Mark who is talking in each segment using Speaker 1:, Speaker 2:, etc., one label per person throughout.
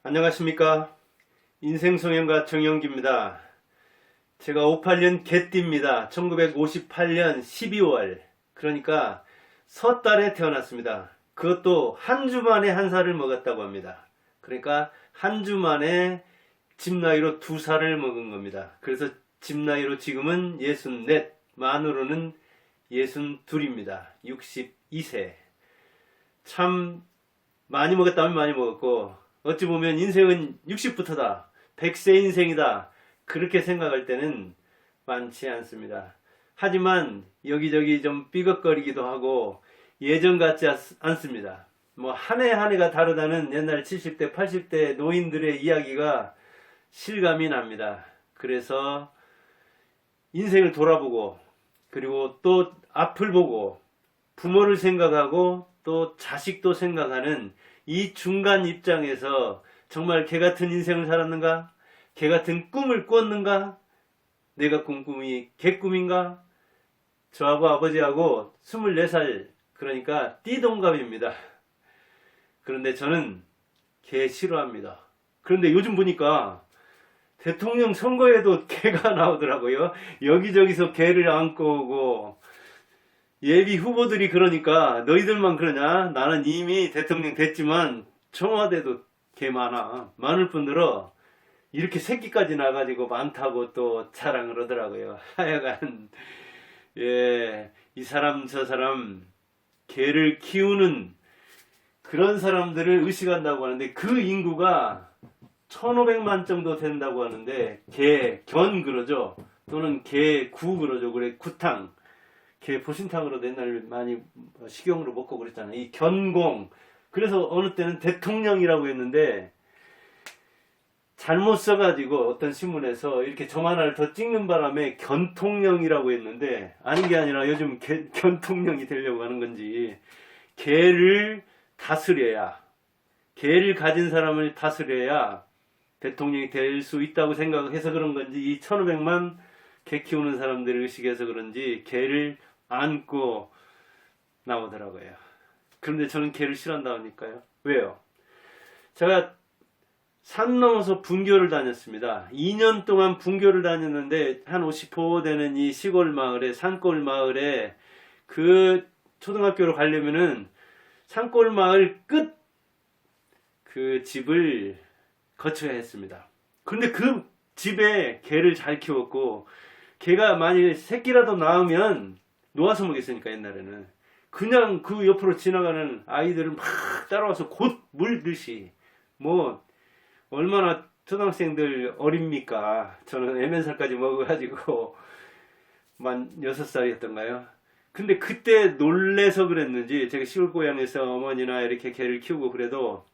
Speaker 1: 안녕하십니까. 인생성형가 정영기입니다. 제가 58년 개띠입니다. 1958년 12월 그러니까 섣달에 태어났습니다. 그것도 한 주 만에 한 살을 먹었다고 합니다. 그러니까 한 주 만에 집 나이로 2살을 먹은 겁니다. 그래서 집 나이로 지금은 64, 만으로는 62입니다. 62세. 참 많이 먹었다면 많이 먹었고 어찌 보면 인생은 60부터다. 100세 인생이다. 그렇게 생각할 때는 많지 않습니다. 하지만 여기저기 좀 삐걱거리기도 하고 예전 같지 않습니다. 뭐 한 해 한 해가 다르다는 옛날 70대, 80대 노인들의 이야기가 실감이 납니다. 그래서 인생을 돌아보고 그리고 또 앞을 보고 부모를 생각하고 또 자식도 생각하는 이 중간 입장에서 정말 개 같은 인생을 살았는가? 개 같은 꿈을 꿨는가? 내가 꾼 꿈이 개 꿈인가? 저하고 아버지하고 24살, 그러니까 띠동갑입니다. 그런데 저는 개 싫어합니다. 그런데 요즘 보니까 대통령 선거에도 개가 나오더라고요. 여기저기서 개를 안고 오고 예비 후보들이 그러니까 너희들만 그러냐? 나는 이미 대통령 됐지만 청와대도 개 많을 뿐더러 이렇게 새끼까지 나가지고 많다고 또 자랑을 하더라고요. 하여간 이 사람 저 사람 개를 키우는 그런 사람들을 의식한다고 하는데 그 인구가 1500만 정도 된다고 하는데 견 그러죠. 또는 개구 그러죠. 그래 구탕. 개 보신탕으로도 옛날에 많이 식용으로 먹고 그랬잖아요. 이 견공. 그래서 어느 때는 대통령이라고 했는데 잘못 써가지고 어떤 신문에서 이렇게 점 하나를 더 찍는 바람에 견통령이라고 했는데 아닌 게 아니라 요즘 견통령이 되려고 하는 건지 개를 다스려야 개를 가진 사람을 다스려야 대통령이 될 수 있다고 생각해서 그런 건지 이 1500만 개 키우는 사람들을 의식해서 그런지 개를 안고 나오더라고요. 그런데 저는 개를 싫어한다니까요. 왜요? 제가 산 넘어서 분교를 다녔습니다. 2년 동안 분교를 다녔는데 한 50호 되는 이 시골 마을에 산골 마을에 그 초등학교로 가려면은 산골 마을 끝 그 집을 거쳐야 했습니다. 그런데 그 집에 개를 잘 키웠고 개가 만일 새끼라도 낳으면 놓아서 먹였으니까 옛날에는 그냥 그 옆으로 지나가는 아이들을 막 따라와서 곧 물듯이 뭐 얼마나 초등학생들 어립니까? 저는 애면살까지 먹어가지고 만 6살이었던가요? 근데 그때 놀래서 그랬는지 제가 시골 고향에서 어머니나 이렇게 개를 키우고 그래도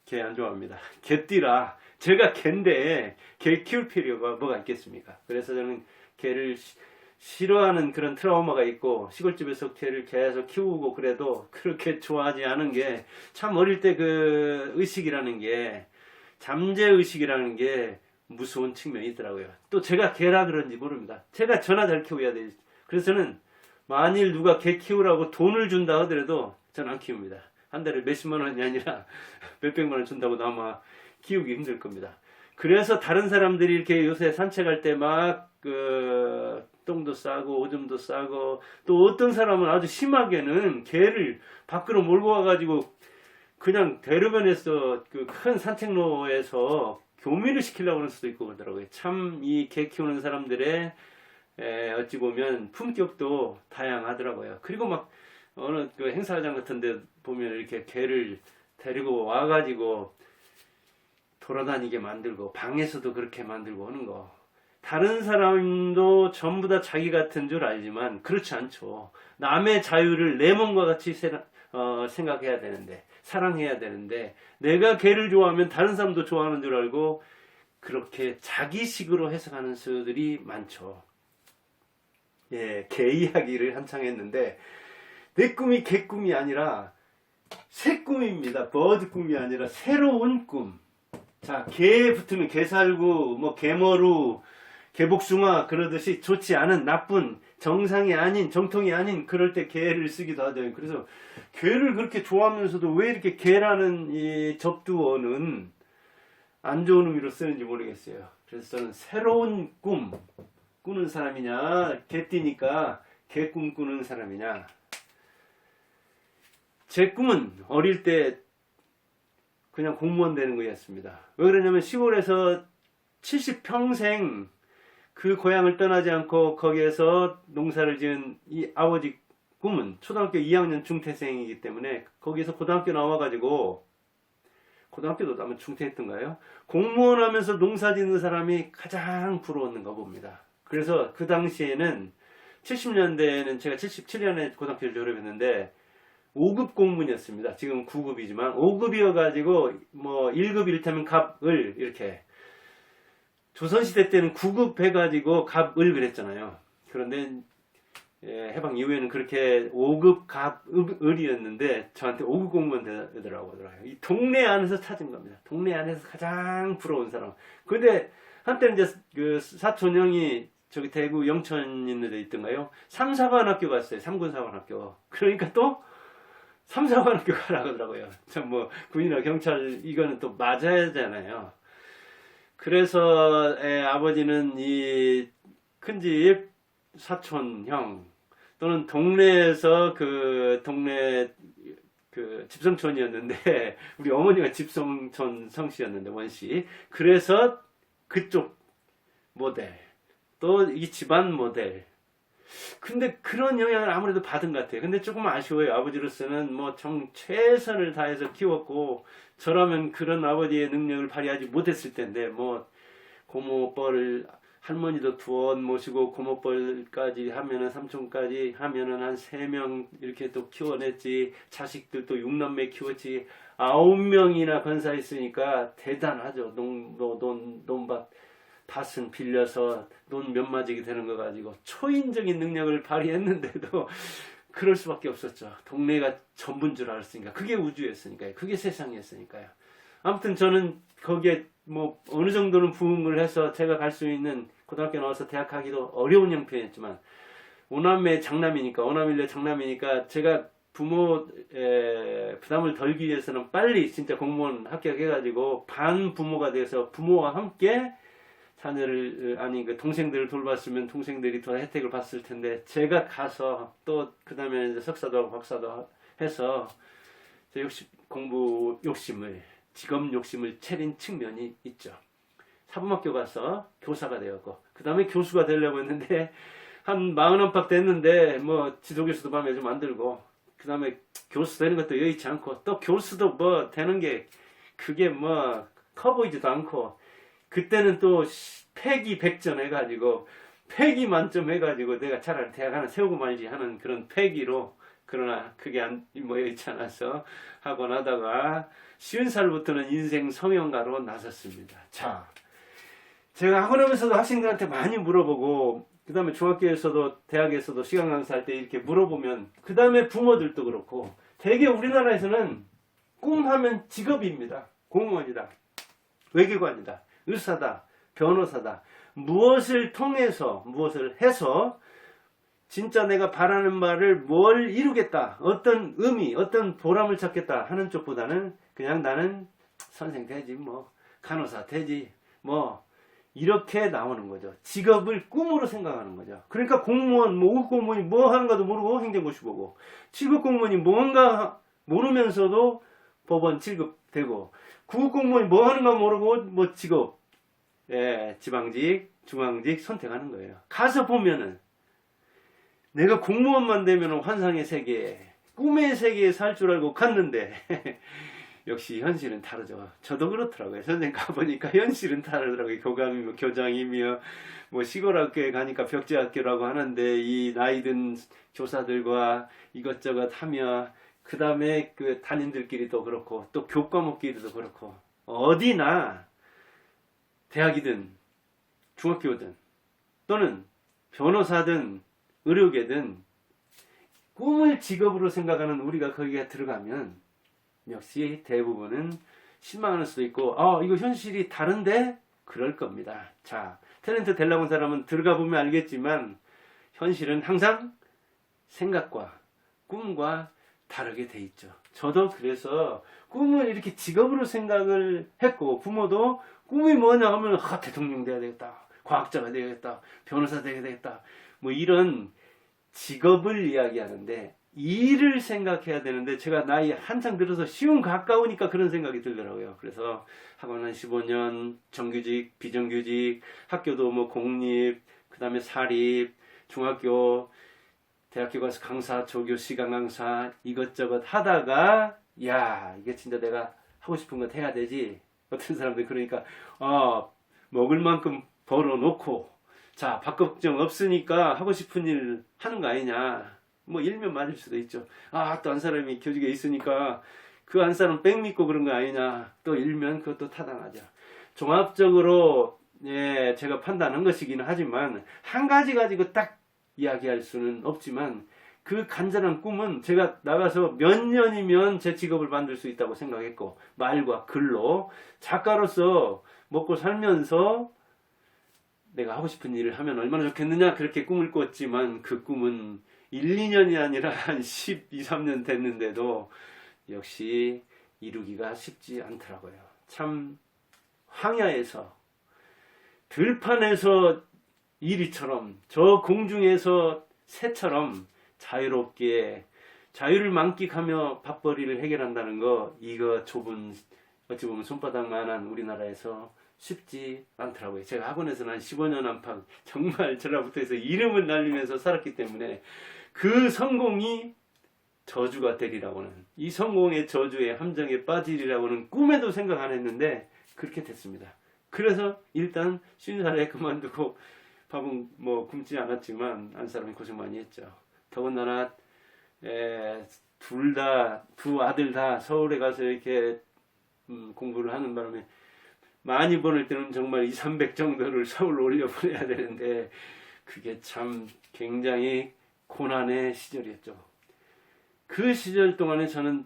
Speaker 1: 개 안 좋아합니다. 개띠라 제가 개인데 개 키울 필요가 뭐가 있겠습니까? 그래서 저는 개를 싫어하는 그런 트라우마가 있고 시골집에서 개를 계속 키우고 그래도 그렇게 좋아하지 않은 게 참 어릴 때 그 의식이라는 게 잠재의식이라는 게 무서운 측면이 있더라고요. 또 제가 개라 그런지 모릅니다. 제가 저나 잘 키워야 돼. 그래서 저는 만일 누가 개 키우라고 돈을 준다 하더라도 저는 안 키웁니다. 한 달에 몇십만 원이 아니라 몇백만 원 준다고 아마 키우기 힘들 겁니다. 그래서 다른 사람들이 이렇게 요새 산책할 때 막 똥도 싸고 오줌도 싸고 또 어떤 사람은 아주 심하게는 개를 밖으로 몰고 와가지고 그냥 대로변에서 그 큰 산책로에서 교미를 시키려고 하는 수도 있고 그러더라고요. 참 이 개 키우는 사람들의 어찌 보면 품격도 다양하더라고요. 그리고 막 어느 그 행사장 같은 데 보면 이렇게 개를 데리고 와가지고 돌아다니게 만들고 방에서도 그렇게 만들고 하는 거. 다른 사람도 전부 다 자기 같은 줄 알지만 그렇지 않죠. 남의 자유를 내 몸과 같이 생각해야 되는데 사랑해야 되는데 내가 개를 좋아하면 다른 사람도 좋아하는 줄 알고 그렇게 자기식으로 해석하는 수들이 많죠. 예, 개 이야기를 한창 했는데 내 꿈이 개 꿈이 아니라 새 꿈입니다. 버드 꿈이 아니라 새로운 꿈. 자, 개에 붙으면 개살구, 뭐 개머루, 개복숭아 그러듯이 좋지 않은 나쁜 정상이 아닌 정통이 아닌 그럴 때 개를 쓰기도 하죠. 그래서 개를 그렇게 좋아하면서도 왜 이렇게 개라는 이 접두어는 안 좋은 의미로 쓰는지 모르겠어요. 그래서 저는 새로운 꿈 꾸는 사람이냐, 개띠니까 개꿈 꾸는 사람이냐. 제 꿈은 어릴 때 그냥 공무원 되는 거였습니다. 왜 그러냐면 시골에서 70평생 그 고향을 떠나지 않고 거기에서 농사를 지은 이 아버지 꿈은 초등학교 2학년 중퇴생이기 때문에 거기서 고등학교 나와가지고, 고등학교도 아마 중퇴했던가요? 공무원 하면서 농사 짓는 사람이 가장 부러웠는가 봅니다. 그래서 그 당시에는 70년대에는 제가 77년에 고등학교를 졸업했는데 5급 공무원이었습니다. 지금 9급이지만 5급이어가지고 뭐 1급 이를테면 갑을 이렇게, 조선시대 때는 9급 해가지고 갑을 그랬잖아요. 그런데 해방 이후에는 그렇게 5급 갑을이었는데 저한테 5급 공무원 되더라고요. 이 동네 안에서 찾은 겁니다. 동네 안에서 가장 부러운 사람. 근데 한때는 이제 그 사촌 형이 저기 대구 영천 있는 데 있던가요? 3, 4관 학교 갔어요. 3군 4관 학교. 그러니까 또 3, 4관 학교 가라고 하더라고요. 참 뭐 군이나 경찰 이거는 또 맞아야 하잖아요. 그래서 아버지는 이 큰집 사촌 형 또는 동네에서 그 동네 그 집성촌이었는데 우리 어머니가 집성촌 성씨였는데 원씨, 그래서 그쪽 모델 또 이 집안 모델, 근데 그런 영향을 아무래도 받은 것 같아요. 근데 조금 아쉬워요. 아버지로서는 뭐 정 최선을 다해서 키웠고 저라면 그런 아버지의 능력을 발휘하지 못했을 텐데, 뭐 고모뻘 할머니도 2원 모시고 고모뻘까지 하면은 삼촌까지 하면은 한 3명 이렇게 또 키워냈지. 자식들도 6남매 키웠지. 9명이나 건사했으니까 대단하죠. 밭은 빌려서 논 몇 마지기 되는 거 가지고 초인적인 능력을 발휘했는데도 그럴 수밖에 없었죠. 동네가 전부인 줄 알았으니까. 그게 우주였으니까요. 그게 세상이었으니까요. 아무튼 저는 거기에 뭐 어느 정도는 부응을 해서 제가 갈 수 있는, 고등학교 나와서 대학 가기도 어려운 형편이었지만 5남매 장남이니까, 5남일래 장남이니까 제가 부모 부담을 덜기 위해서는 빨리 진짜 공무원 합격해가지고 반 부모가 돼서 부모와 함께 자녀를, 아니 그 동생들을 돌봤으면 동생들이 더 혜택을 봤을 텐데, 제가 가서 또 그 다음에 이제 석사도 하고 박사도 해서 역시 공부 욕심을, 직업 욕심을 차린 측면이 있죠. 사범학교 가서 교사가 되었고, 그 다음에 교수가 되려고 했는데 한 40안팎 됐는데 뭐 지도교수도 마음에 좀 안 들고, 그 다음에 교수 되는 것도 여의치 않고, 또 교수도 뭐 되는 게 그게 뭐 커 보이지도 않고, 그때는 또 패기 백전 해가지고 패기 만점 해가지고 내가 차라리 대학 하나 세우고 말지 하는 그런 패기로, 그러나 그게 뭐 여의치 않아서 하고 나다가 50살부터는 인생 성형가로 나섰습니다. 자, 제가 학원하면서도 학생들한테 많이 물어보고, 그 다음에 중학교에서도 대학에서도 시간 강사할 때 이렇게 물어보면, 그 다음에 부모들도 그렇고, 대개 우리나라에서는 꿈하면 직업입니다. 공무원이다, 외교관이다, 의사다, 변호사다. 무엇을 통해서, 무엇을 해서 진짜 내가 바라는 바를 뭘 이루겠다, 어떤 의미, 어떤 보람을 찾겠다 하는 쪽보다는 그냥 나는 선생 되지, 뭐 간호사 되지, 뭐 이렇게 나오는 거죠. 직업을 꿈으로 생각하는 거죠. 그러니까 공무원, 뭐 5급 공무원이 뭐 하는가도 모르고 행정고시 보고, 7급 공무원이 뭔가 모르면서도 법원 7급 되고, 9급 공무원이 뭐 하는가 모르고 뭐 직업, 지방직, 중앙직 선택하는 거예요. 가서 보면은 내가 공무원만 되면 환상의 세계, 꿈의 세계에 살 줄 알고 갔는데 역시 현실은 다르죠. 저도 그렇더라고요. 선생님 가보니까 현실은 다르더라고요. 교감이며 교장이며 뭐 시골 학교에 가니까 벽제학교라고 하는데 이 나이든 교사들과 이것저것 하며, 그 다음에 그 담임들끼리도 그렇고 또 교과목끼리도 그렇고, 어디나 대학이든 중학교든 또는 변호사든 의료계든 꿈을 직업으로 생각하는 우리가 거기에 들어가면 역시 대부분은 실망할 수도 있고, 이거 현실이 다른데? 그럴 겁니다. 자, 탤런트 되려고 한 사람은 들어가 보면 알겠지만 현실은 항상 생각과 꿈과 다르게 돼 있죠. 저도 그래서 꿈을 이렇게 직업으로 생각을 했고, 부모도 꿈이 뭐냐 하면 대통령 돼야 되겠다, 과학자가 되겠다, 변호사 돼야 되겠다, 뭐 이런 직업을 이야기하는데 일을 생각해야 되는데, 제가 나이 한창 들어서 시험 가까우니까 그런 생각이 들더라고요. 그래서 학원 한 15년, 정규직, 비정규직, 학교도 뭐 공립, 그 다음에 사립, 중학교, 대학교 가서 강사, 조교, 시간 강사 이것저것 하다가, 야, 이게 진짜 내가 하고 싶은 것 해야 되지. 어떤 사람들 그러니까 먹을 만큼 벌어놓고, 자, 밥 걱정 없으니까 하고 싶은 일 하는 거 아니냐. 뭐 일면 맞을 수도 있죠. 또 한 사람이 교직에 있으니까 그 한 사람 뺑 믿고 그런 거 아니냐. 또 일면 그것도 타당하죠. 종합적으로 제가 판단한 것이기는 하지만 한 가지 가지고 딱 이야기할 수는 없지만, 그 간절한 꿈은 제가 나가서 몇 년이면 제 직업을 만들 수 있다고 생각했고, 말과 글로 작가로서 먹고 살면서 내가 하고 싶은 일을 하면 얼마나 좋겠느냐, 그렇게 꿈을 꿨지만 그 꿈은 1, 2년이 아니라 한 12, 13년 됐는데도 역시 이루기가 쉽지 않더라고요. 참 황야에서, 들판에서 이리처럼, 저 공중에서 새처럼 자유롭게 자유를 만끽하며 밥벌이를 해결한다는 거, 이거 좁은, 어찌 보면 손바닥만한 우리나라에서 쉽지 않더라고요. 제가 학원에서는 한 15년 안팎 정말 전라북도에서 이름을 날리면서 살았기 때문에 그 성공이 저주가 되리라고는, 이 성공의 저주의 함정에 빠지리라고는 꿈에도 생각 안 했는데 그렇게 됐습니다. 그래서 일단 50살에 그만두고, 밥은 뭐 굶지 않았지만 안 사람이 고생 많이 했죠. 더군다나 두 아들 다 서울에 가서 이렇게 공부를 하는 바람에 많이 보낼 때는 정말 2, 300 정도를 서울로 올려보내야 되는데, 그게 참 굉장히 고난의 시절이었죠. 그 시절 동안에 저는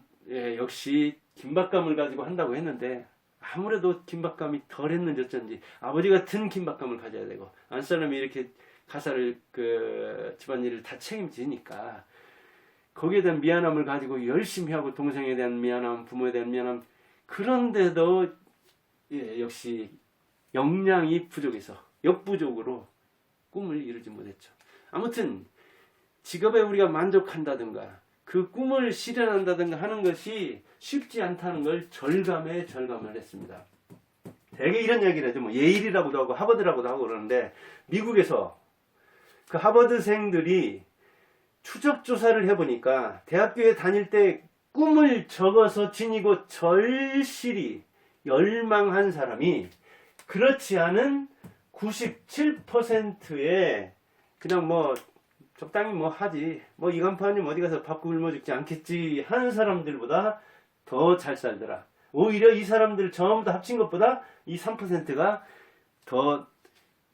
Speaker 1: 역시 긴박감을 가지고 한다고 했는데, 아무래도 긴박감이 덜 했는지 어쩐지 아버지 같은 긴박감을 가져야 되고, 안사람이 이렇게 가사를 집안일을 다 책임지니까 거기에 대한 미안함을 가지고 열심히 하고, 동생에 대한 미안함, 부모에 대한 미안함, 그런데도 역시 역량이 부족해서 역부족으로 꿈을 이루지 못했죠. 아무튼 직업에 우리가 만족한다든가 그 꿈을 실현한다든가 하는 것이 쉽지 않다는 걸 절감을 했습니다. 대개 이런 얘기를 하죠. 뭐 예일이라고도 하고 하버드라고도 하고 그러는데, 미국에서 그 하버드생들이 추적 조사를 해보니까 대학교에 다닐 때 꿈을 적어서 지니고 절실히 열망한 사람이 그렇지 않은 97%의 그냥 뭐 적당히 뭐 하지, 뭐 이 간판이면 어디 가서 밥 굶어 죽지 않겠지 하는 사람들보다 더 잘 살더라. 오히려 이 사람들 전부 다 합친 것보다 이 3%가 더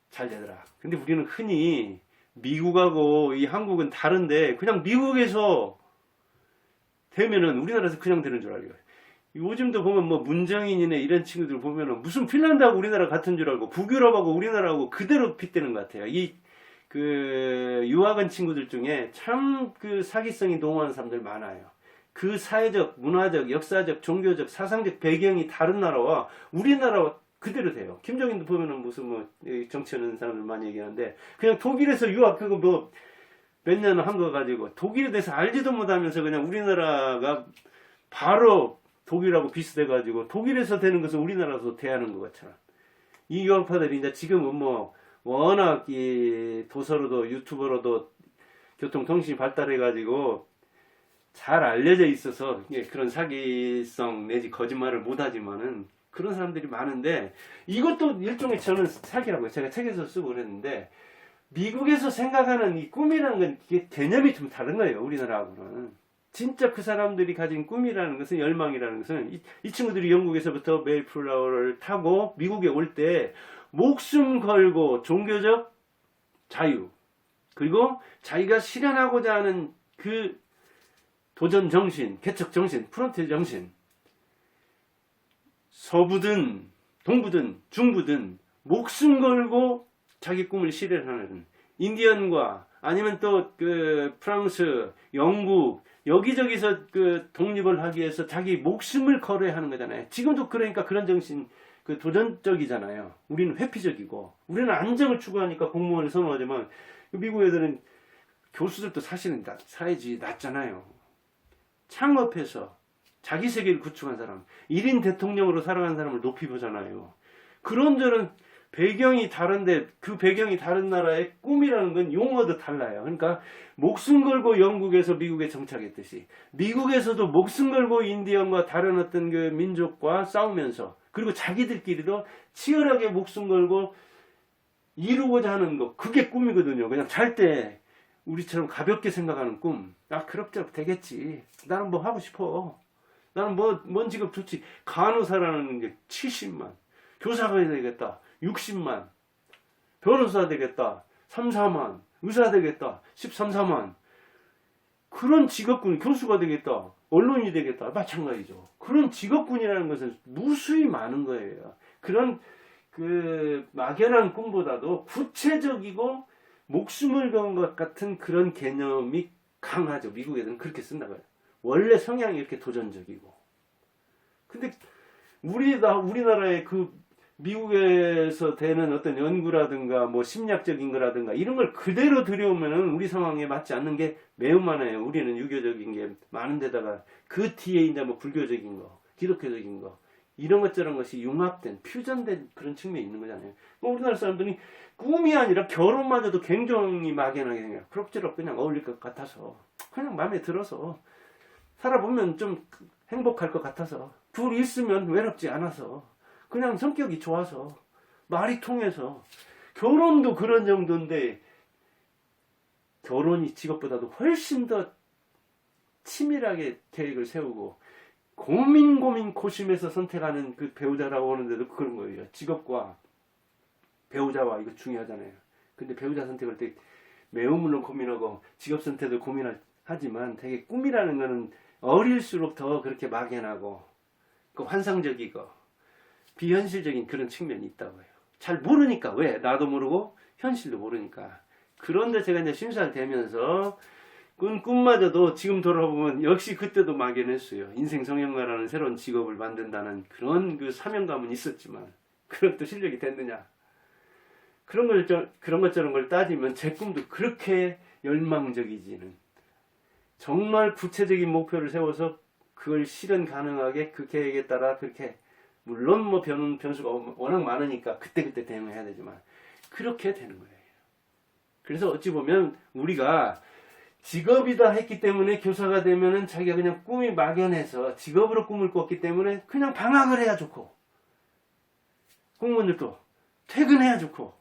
Speaker 1: 잘 되더라. 근데 우리는 흔히 미국하고 이 한국은 다른데, 그냥 미국에서 되면은 우리나라에서 그냥 되는 줄 알고, 요즘도 보면 뭐 문정인이네 이런 친구들 보면은 무슨 핀란드하고 우리나라 같은 줄 알고, 북유럽하고 우리나라하고 그대로 빗대는 것 같아요. 유학 간 친구들 중에 참 사기성이 농후한 사람들 많아요. 그 사회적, 문화적, 역사적, 종교적, 사상적 배경이 다른 나라와 우리나라와 그대로 돼요. 김정인도 보면은 무슨 뭐 정치하는 사람들 많이 얘기하는데, 그냥 독일에서 유학 그거 뭐 몇 년 한 거 가지고 독일에 대해서 알지도 못하면서 그냥 우리나라가 바로 독일하고 비슷해가지고 독일에서 되는 것은 우리나라에서 대하는 것 같잖아. 이 유학파들이 이제 지금은 뭐 워낙 이 도서로도 유튜버로도 교통통신이 발달해가지고 잘 알려져 있어서 그런 사기성 내지 거짓말을 못하지만은 그런 사람들이 많은데, 이것도 일종의 저는 사기라고요. 제가 책에서 쓰고 그랬는데, 미국에서 생각하는 이 꿈이라는 건 이게 개념이 좀 다른 거예요. 우리나라하고는. 진짜 그 사람들이 가진 꿈이라는 것은, 열망이라는 것은, 이 친구들이 영국에서부터 메이플라워를 타고 미국에 올 때 목숨 걸고 종교적 자유, 그리고 자기가 실현하고자 하는 그 도전 정신, 개척 정신, 프론트 정신, 서부든 동부든 중부든 목숨 걸고 자기 꿈을 실현하는, 인디언과 아니면 또 프랑스, 영국, 여기저기서 그 독립을 하기 위해서 자기 목숨을 걸어야 하는 거잖아요. 지금도 그러니까 그런 정신 그 도전적이잖아요. 우리는 회피적이고 우리는 안정을 추구하니까 공무원을 선호하지만 미국 애들은 교수들도 사실은 사회주의 낮잖아요. 창업해서 자기 세계를 구축한 사람, 1인 대통령으로 살아간 사람을 높이 보잖아요. 그런저런 배경이 다른데 그 배경이 다른 나라의 꿈이라는 건 용어도 달라요. 그러니까 목숨 걸고 영국에서 미국에 정착했듯이 미국에서도 목숨 걸고 인디언과 다른 어떤 그 민족과 싸우면서 그리고 자기들끼리도 치열하게 목숨 걸고 이루고자 하는 거 그게 꿈이거든요. 그냥 잘 때 우리처럼 가볍게 생각하는 꿈. 아 그럭저럭 되겠지. 나는 뭐 하고 싶어. 나는 뭔 직업 좋지. 간호사라는 게 70만. 교사가 되겠다. 60만. 변호사 되겠다. 3, 4만. 의사 되겠다. 13, 4만. 그런 직업군, 교수가 되겠다. 언론이 되겠다. 마찬가지죠. 그런 직업군이라는 것은 무수히 많은 거예요. 그런 그 막연한 꿈보다도 구체적이고 목숨을 건 것 같은 그런 개념이 강하죠. 미국 애들은 그렇게 쓴다고요. 원래 성향이 이렇게 도전적이고. 근데 우리나라의 그 미국에서 되는 어떤 연구라든가 뭐 심리학적인 거라든가 이런 걸 그대로 들여오면은 우리 상황에 맞지 않는 게 매우 많아요. 우리는 유교적인 게 많은 데다가 그 뒤에 이제 뭐 불교적인 거, 기독교적인 거 이런 것저런 것이 융합된 퓨전된 그런 측면이 있는 거잖아요. 우리나라 사람들이 꿈이 아니라 결혼마저도 굉장히 막연하게 생겨요. 그럭저럭 그냥 어울릴 것 같아서 그냥 마음에 들어서 살아보면 좀 행복할 것 같아서 둘이 있으면 외롭지 않아서 그냥 성격이 좋아서 말이 통해서 결혼도 그런 정도인데 결혼이 직업보다도 훨씬 더 치밀하게 계획을 세우고 고민 고심해서 선택하는 그 배우자라고 하는데도 그런 거예요. 직업과 배우자와 이거 중요하잖아요. 근데 배우자 선택할 때 매우 물론 고민하고 직업 선택도 고민하지만 되게 꿈이라는 거는 어릴수록 더 그렇게 막연하고 그 환상적이고 비현실적인 그런 측면이 있다고요. 잘 모르니까. 왜? 나도 모르고 현실도 모르니까. 그런데 제가 이제 신사를 되면서 꿈마저도 지금 돌아보면 역시 그때도 막연했어요. 인생 성형가라는 새로운 직업을 만든다는 그런 그 사명감은 있었지만 그런 또 실력이 됐느냐. 그런 것저런 걸 따지면 제 꿈도 그렇게 열망적이지는 정말 구체적인 목표를 세워서 그걸 실현 가능하게 그 계획에 따라 그렇게 물론 뭐 변수가 워낙 많으니까 그때그때 대응해야 되지만 그렇게 되는 거예요. 그래서 어찌 보면 우리가 직업이다 했기 때문에 교사가 되면은 자기가 그냥 꿈이 막연해서 직업으로 꿈을 꿨기 때문에 그냥 방학을 해야 좋고 공무원들도 퇴근해야 좋고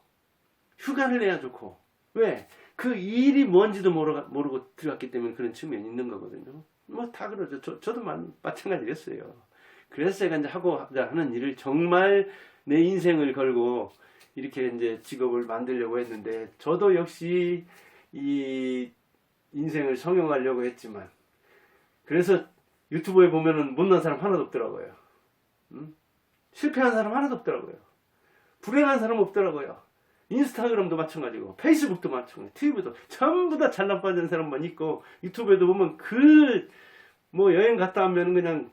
Speaker 1: 휴가를 내야 좋고 왜? 그 일이 뭔지도 모르고 들어갔기 때문에 그런 측면이 있는 거거든요. 뭐 다 그러죠. 저도 마찬가지였어요. 그래서 제가 이제 하고자 하는 일을 정말 내 인생을 걸고 이렇게 이제 직업을 만들려고 했는데 저도 역시 이 인생을 성형하려고 했지만 그래서 유튜브에 보면은 못난 사람 하나도 없더라고요. 실패한 사람 하나도 없더라고요. 불행한 사람 없더라고요. 인스타그램도 마찬가지고 페이스북도 마찬가지고 TV도 전부 다 잘난 빠진 사람만 있고 유튜브에도 보면 뭐 여행 갔다 오면 그냥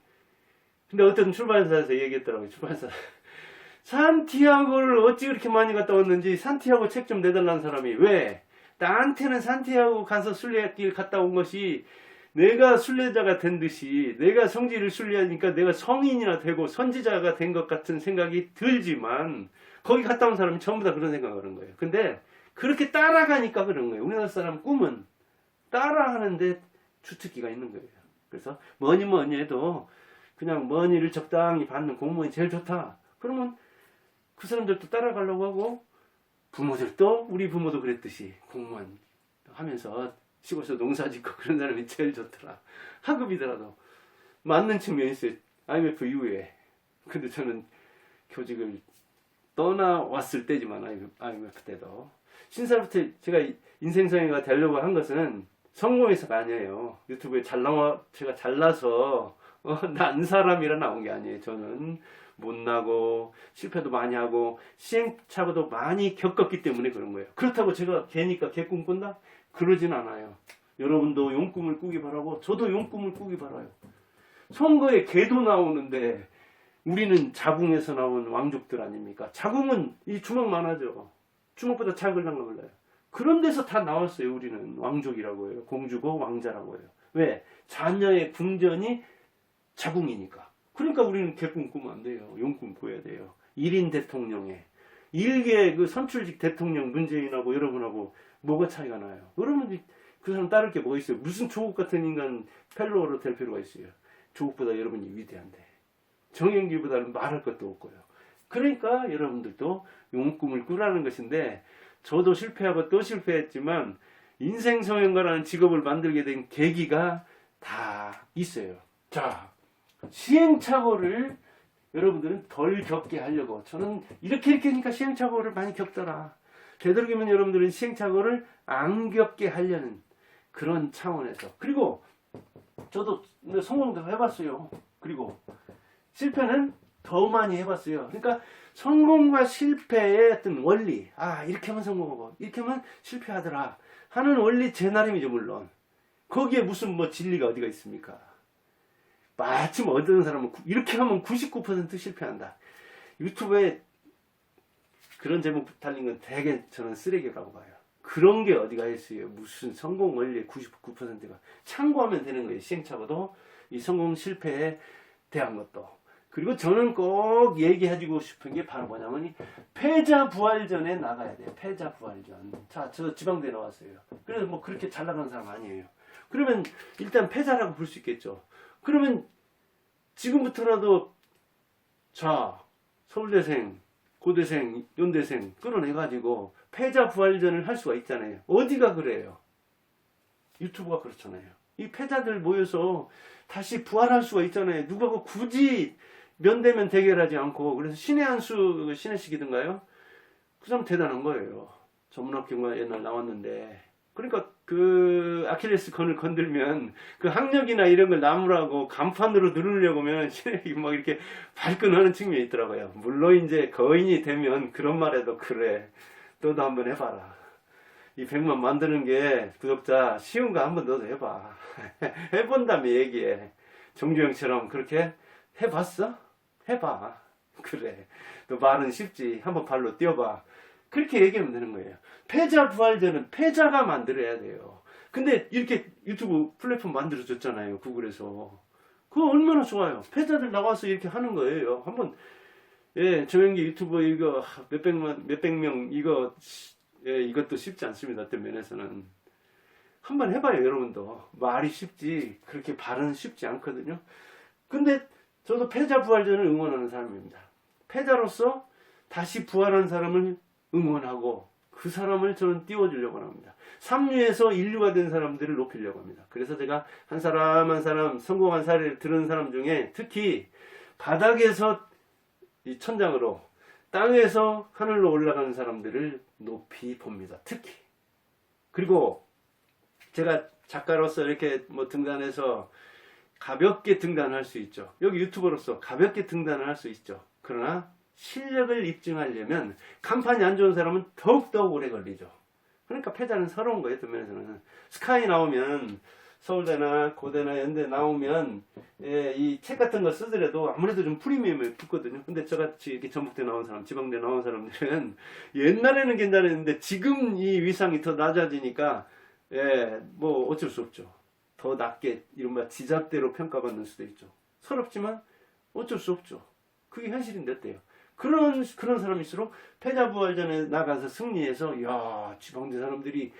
Speaker 1: 근데 어떤 출판사에서 얘기했더라고요. 출판사 산티아고를 어찌 그렇게 많이 갔다 왔는지 산티아고 책 좀 내달라는 사람이 왜? 나한테는 산티아고 가서 순례길 갔다 온 것이 내가 순례자가 된 듯이 내가 성지를 순례하니까 내가 성인이나 되고 선지자가 된 것 같은 생각이 들지만 거기 갔다 온 사람이 전부 다 그런 생각을 하는 거예요. 근데 그렇게 따라가니까 그런 거예요. 우리나라 사람 꿈은 따라하는데 주특기가 있는 거예요. 그래서 뭐니 해도 그냥 머니를 적당히 받는 공무원이 제일 좋다. 그러면 그 사람들도 따라가려고 하고 부모들도 우리 부모도 그랬듯이 공무원 하면서 시골에서 농사 짓고 그런 사람이 제일 좋더라. 하급이더라도 맞는 측면이 있어요. IMF 이후에. 근데 저는 교직을 떠나왔을 때지만 IMF 때도 신사부터 제가 인생성애가 되려고 한 것은 성공해서가 아니에요. 유튜브에 제가 잘나서 난 사람이라 나온 게 아니에요. 저는 못나고 실패도 많이 하고 시행착오도 많이 겪었기 때문에 그런 거예요. 그렇다고 제가 걔니까 걔 꿈꾼다? 그러진 않아요. 여러분도 용꿈을 꾸기 바라고 저도 용꿈을 꾸기 바라요. 선거에 개도 나오는데 우리는 자궁에서 나온 왕족들 아닙니까? 자궁은 이 주먹만 하죠. 주먹보다 작을랑가 몰라요. 그런 데서 다 나왔어요. 우리는 왕족이라고 해요. 공주고 왕자라고 해요. 왜? 자녀의 궁전이 자궁이니까. 그러니까 우리는 개꿈 꾸면 안 돼요. 용꿈 꾸어야 돼요. 1인 대통령에. 1개 그 선출직 대통령 문재인하고 여러분하고 뭐가 차이가 나요? 여러분 그 사람 따를 게 뭐가 있어요? 무슨 조국 같은 인간 펠로우로 될 필요가 있어요? 조국보다 여러분이 위대한데. 정영길보다는 말할 것도 없고요. 그러니까 여러분들도 용꿈을 꾸라는 것인데 저도 실패하고 또 실패했지만 인생성형가라는 직업을 만들게 된 계기가 다 있어요. 자, 시행착오를 여러분들은 덜 겪게 하려고 저는 이렇게 하니까 시행착오를 많이 겪더라. 되도록이면 여러분들은 시행착오를 안 겪게 하려는 그런 차원에서. 그리고 저도 성공도 해봤어요. 그리고 실패는 더 많이 해봤어요. 그러니까 성공과 실패의 어떤 원리, 이렇게 하면 성공하고 이렇게 하면 실패하더라 하는 원리 제 나름이죠. 물론 거기에 무슨 뭐 진리가 어디가 있습니까? 마침 어떤 사람은 이렇게 하면 99% 실패한다. 유튜브에 그런 제목 달린 건 되게 저는 쓰레기라고 봐요. 그런 게 어디가 있어요. 무슨 성공 원리의 99%가 참고하면 되는 거예요. 시행착오도 이 성공 실패에 대한 것도. 그리고 저는 꼭 얘기해주고 싶은 게 바로 뭐냐면 패자 부활전에 나가야 돼요. 패자 부활전. 자, 저 지방대 나왔어요. 그래서 뭐 그렇게 잘 나가는 사람 아니에요. 그러면 일단 패자라고 볼 수 있겠죠. 그러면 지금부터라도 자, 서울대생, 고대생, 연대생 끌어내가지고 패자 부활전을 할 수가 있잖아요. 어디가 그래요? 유튜브가 그렇잖아요. 이 패자들 모여서 다시 부활할 수가 있잖아요. 누가 굳이 면대면 대결하지 않고. 그래서 신의 한수, 신의 식이든가요? 그 사람 대단한 거예요. 전문학교가 옛날 나왔는데. 그러니까 그 아킬레스 건을 건들면 그 학력이나 이런 걸 나무라고 간판으로 누르려고 하면 신의 막 이렇게 발끈하는 측면이 있더라고요. 물론 이제 거인이 되면 그런 말해도 그래. 너도 한번 해봐라. 이 100만 만드는 게 구독자 쉬운 거 한번 너도 해봐. 해본 다음에 얘기해. 정주영처럼 그렇게 해봤어? 해봐. 그래. 너 말은 쉽지. 한번 발로 뛰어봐. 그렇게 얘기하면 되는 거예요. 패자 부활전은 패자가 만들어야 돼요. 근데 이렇게 유튜브 플랫폼 만들어줬잖아요. 구글에서. 그거 얼마나 좋아요. 패자들 나와서 이렇게 하는 거예요. 한번 정영기 유튜버 이거 몇백 명 이거 이것도 쉽지 않습니다. 어떤 면에서는. 한번 해봐요. 여러분도. 말이 쉽지 그렇게 발은 쉽지 않거든요. 근데 저도 패자 부활전을 응원하는 사람입니다. 패자로서 다시 부활한 사람을 응원하고 그 사람을 저는 띄워주려고 합니다. 삼류에서 인류가 된 사람들을 높이려고 합니다. 그래서 제가 한 사람 한 사람 성공한 사례를 들은 사람 중에 특히 바닥에서 이 천장으로 땅에서 하늘로 올라가는 사람들을 높이 봅니다. 특히. 그리고 제가 작가로서 이렇게 뭐 등단해서 가볍게 등단할 수 있죠. 여기 유튜버로서 가볍게 등단을 할 수 있죠. 그러나 실력을 입증하려면 간판이 안 좋은 사람은 더욱더 오래 걸리죠. 그러니까 패자는 서러운 거예요. 어떤 면에서는. 스카이 나오면 서울대나 고대나 연대 나오면 이 책 같은 거 쓰더라도 아무래도 좀 프리미엄이 붙거든요. 근데 저같이 이렇게 전북대 나온 사람, 지방대 나온 사람들은 옛날에는 괜찮았는데 지금 이 위상이 더 낮아지니까 뭐 어쩔 수 없죠. 더 낮게 이른바 지잣대로 평가받는 수도 있죠. 서럽지만 어쩔 수 없죠. 그게 현실인데 어때요? 그런 사람일수록 패자부활전에 나가서 승리해서 야 지방대 사람들이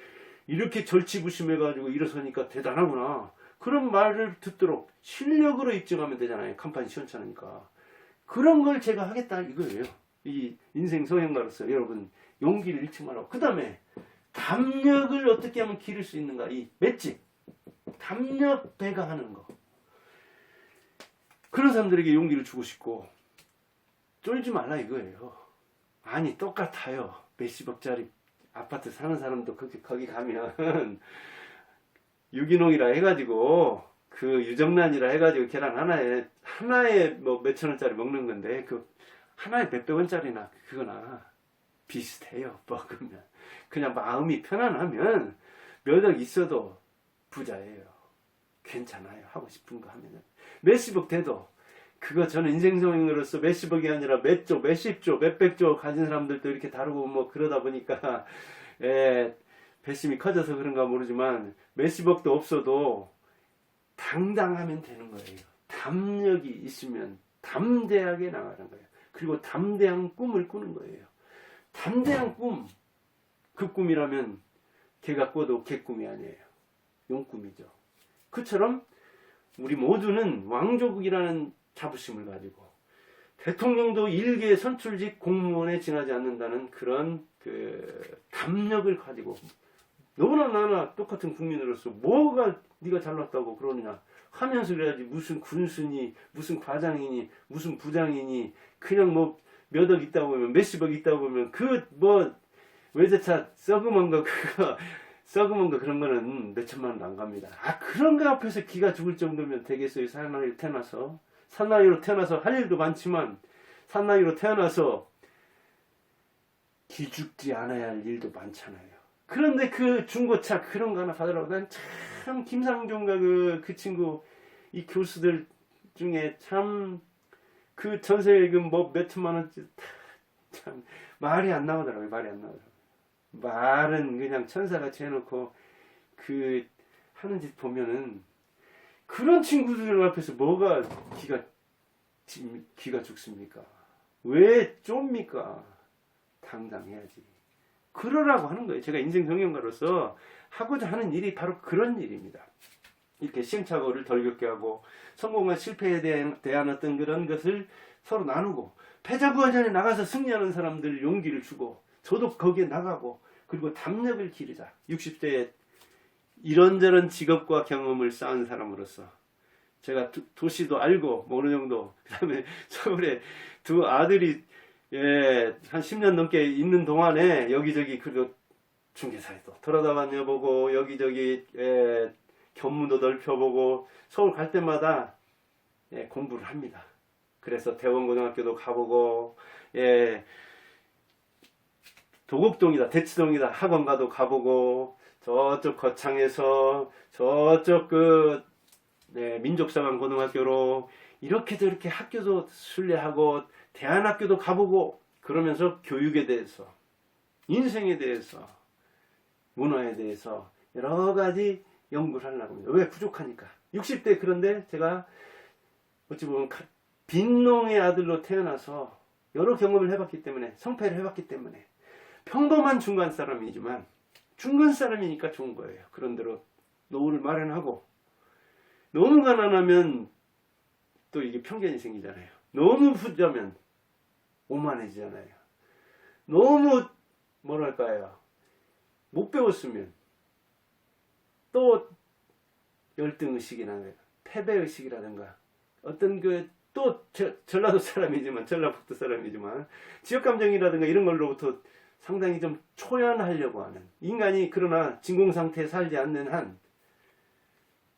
Speaker 1: 이렇게 절치부심해가지고 일어서니까 대단하구나. 그런 말을 듣도록 실력으로 입증하면 되잖아요. 간판 시원찮으니까. 그런 걸 제가 하겠다 이거예요. 이 인생 성형가로서 여러분 용기를 잃지 말라고. 그 다음에 담력을 어떻게 하면 기를 수 있는가. 이 맷집. 담력 배가하는 거. 그런 사람들에게 용기를 주고 싶고 쫄지 말라 이거예요. 아니 똑같아요. 몇십억짜리 아파트 사는 사람도 거기 가면 유기농이라 해가지고 그 유정란이라 해가지고 계란 하나에 뭐 몇천 원짜리 먹는 건데 그 하나에 몇백 원짜리나 그거나 비슷해요. 먹으면 그냥 마음이 편안하면 몇 억 있어도 부자예요. 괜찮아요. 하고 싶은 거 하면은. 몇십억 돼도 그거 저는 인생성형으로서 몇십억이 아니라 몇 조, 몇십조, 몇백조 가진 사람들도 이렇게 다루고 뭐 그러다 보니까 배심이 커져서 그런가 모르지만 몇십억도 없어도 당당하면 되는 거예요. 담력이 있으면 담대하게 나가는 거예요. 그리고 담대한 꿈을 꾸는 거예요. 담대한 꿈, 그 꿈이라면 개가 꿔도 개꿈이 아니에요. 용꿈이죠. 그처럼 우리 모두는 왕조국이라는 자부심을 가지고 대통령도 일개 선출직 공무원에 지나지 않는다는 그런 그 담력을 가지고 너나 나나 똑같은 국민으로서 뭐가 네가 잘났다고 그러느냐 하면서 그래야지. 무슨 군수니 무슨 과장이니 무슨 부장이니 그냥 뭐 몇 억 있다고 보면 몇십억 있다고 보면 그 뭐 외제차 썩으면 거 그거 썩으면 거 그런 거는 몇천만 원도 안 갑니다. 아 그런 거 앞에서 기가 죽을 정도면 되겠어요. 사나이로 태어나서. 사나이로 태어나서 할 일도 많지만 사나이로 태어나서 기죽지 않아야 할 일도 많잖아요. 그런데 그 중고차 그런 거 하나 받으라고 난 참 김상종과 그 친구 이 교수들 중에 참 그 전세금 뭐 몇천만 원짜리 참 말이 안 나오더라고요. 말이 안 나오더라고요. 말은 그냥 천사같이 해놓고 그 하는 짓 보면은 그런 친구들 앞에서 뭐가 기가 죽습니까? 왜 좁니까? 당당해야지. 그러라고 하는 거예요. 제가 인생경영가로서 하고자 하는 일이 바로 그런 일입니다. 이렇게 시행착오를 덜 겪게 하고 성공과 실패에 대한 어떤 그런 것을 서로 나누고 패자부활전에 나가서 승리하는 사람들 용기를 주고 저도 거기에 나가고 그리고 담력을 기르자. 60대에 이런저런 직업과 경험을 쌓은 사람으로서 제가 도시도 알고 뭐 어느 정도 그 다음에 서울에 두 아들이 한 10년 넘게 있는 동안에 여기저기 그리고 중개사에도 돌아다녀 보고 여기저기 견문도 넓혀보고 서울 갈 때마다 공부를 합니다. 그래서 대원고등학교도 가보고 도곡동이다 대치동이다 학원가도 가보고 저쪽 거창에서 저쪽 민족사관 고등학교로 이렇게 저렇게 학교도 순례하고 대안학교도 가보고 그러면서 교육에 대해서 인생에 대해서 문화에 대해서 여러 가지 연구를 하려고 합니다. 왜? 부족하니까. 60대 그런데 제가 어찌 보면 빈농의 아들로 태어나서 여러 경험을 해봤기 때문에 성패를 해봤기 때문에 평범한 중간 사람이지만 중간 사람이니까 좋은 거예요. 그런대로 노후를 마련하고 너무 가난하면 또 이게 편견이 생기잖아요. 너무 부자면 오만해지잖아요. 너무 뭐랄까요 못 배웠으면 또 열등의식이나 패배의식이라든가 어떤 또 전라도 사람이지만 전라북도 사람이지만 지역감정이라든가 이런 걸로부터 상당히 좀 초연하려고 하는 인간이 그러나 진공상태에 살지 않는 한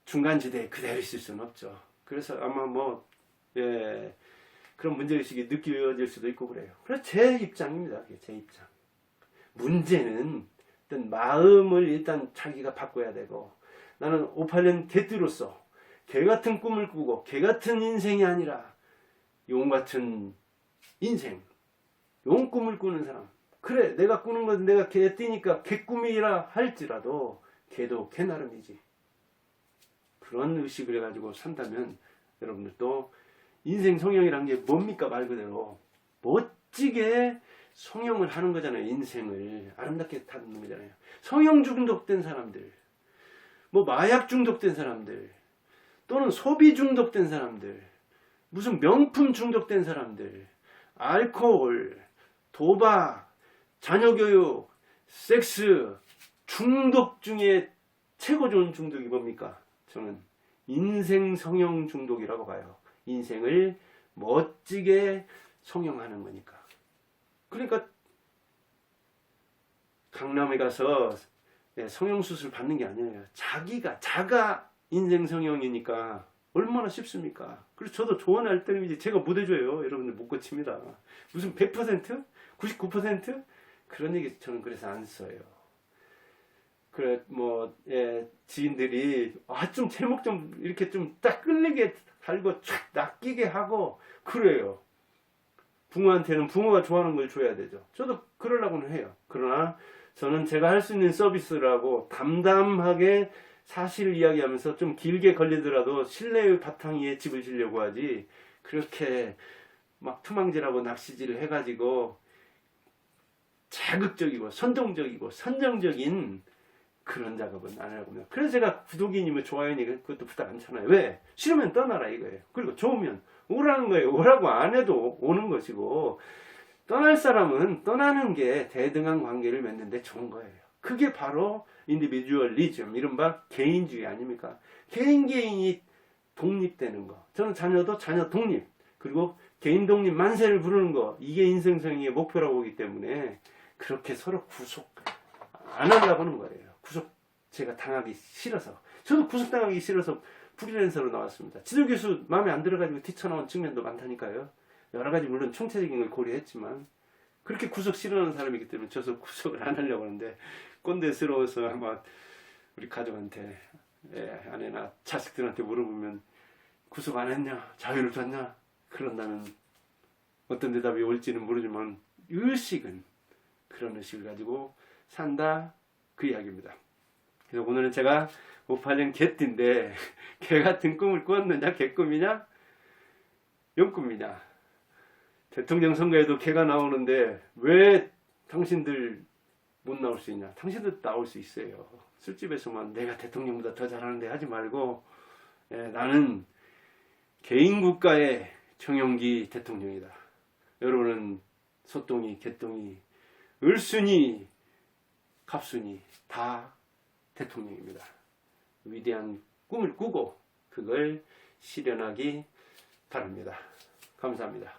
Speaker 1: 중간지대에 그대로 있을 수는 없죠. 그래서 아마 그런 문제의식이 느껴질 수도 있고 그래요. 그래서 제 입장입니다. 제 입장. 문제는 어떤 마음을 일단 자기가 바꿔야 되고 나는 58년 개띠로서 개같은 꿈을 꾸고 개같은 인생이 아니라 용같은 인생 용 꿈을 꾸는 사람. 그래 내가 꾸는 건 내가 개띠니까 개꿈이라 할지라도 개도 개 나름이지. 그런 의식을 해가지고 산다면 여러분들도 인생 성형이란 게 뭡니까? 말 그대로 멋지게 성형을 하는 거잖아요. 인생을 아름답게 타는 거잖아요. 성형 중독된 사람들, 뭐 마약 중독된 사람들, 또는 소비 중독된 사람들, 무슨 명품 중독된 사람들, 알코올, 도박, 자녀교육, 섹스, 중독 중에 최고 좋은 중독이 뭡니까? 저는 인생 성형 중독이라고 봐요. 인생을 멋지게 성형하는 거니까. 그러니까 강남에 가서 성형수술 받는 게 아니에요. 자가 인생 성형이니까 얼마나 쉽습니까? 그래서 저도 조언할 때는 제가 못 해줘요. 여러분들 못 고칩니다. 무슨 100%? 99%? 그런 얘기 저는 그래서 안 써요. 그래 지인들이 좀 제목 좀 이렇게 좀 딱 끌리게 달고 촥 낚이게 하고 그래요. 붕어한테는 붕어가 좋아하는 걸 줘야 되죠. 저도 그러려고는 해요. 그러나 저는 제가 할 수 있는 서비스라고 담담하게 사실을 이야기하면서 좀 길게 걸리더라도 신뢰의 바탕 위에 집을 지려고 하지, 그렇게 막 투망질하고 낚시질을 해가지고 자극적이고 선동적이고 선정적인 그런 작업은 안 하고 합니다. 그래서 제가 구독이님의 좋아요니 그것도 부탁 안 잖아요. 왜? 싫으면 떠나라 이거예요. 그리고 좋으면 오라는 거예요. 오라고 안 해도 오는 것이고, 떠날 사람은 떠나는 게 대등한 관계를 맺는데 좋은 거예요. 그게 바로 인디비주얼리즘, 이른바 개인주의 아닙니까? 개인이 독립되는 거. 저는 자녀도 자녀 독립, 그리고 개인 독립 만세를 부르는 거, 이게 인생성의 목표라고 보기 때문에 그렇게 서로 구속 안 하려고 하는 거예요. 구속 제가 당하기 싫어서. 저도 구속 당하기 싫어서 프리랜서로 나왔습니다. 지도교수 마음에 안 들어가지고 뛰쳐나온 측면도 많다니까요. 여러 가지 물론 총체적인 걸 고려했지만 그렇게 구속 싫어하는 사람이기 때문에 저도 구속을 안 하려고 하는데, 꼰대스러워서 아마 우리 가족한테, 아내나 자식들한테 물어보면 구속 안 했냐? 자유를 줬냐? 그런다면 어떤 대답이 올지는 모르지만 의식은 그런 의식을 가지고 산다, 그 이야기입니다. 그래서 오늘은 제가 58년 개띠인데 개 같은 꿈을 꾸었느냐? 개꿈이냐? 용꿈이냐? 대통령 선거에도 개가 나오는데 왜 당신들 못 나올 수 있냐? 당신들 나올 수 있어요. 술집에서만 내가 대통령보다 더 잘하는데 하지 말고, 나는 개인 국가의 정용기 대통령이다. 여러분은 소똥이, 개똥이, 을순이, 갑순이 다 대통령입니다. 위대한 꿈을 꾸고 그걸 실현하기 바랍니다. 감사합니다.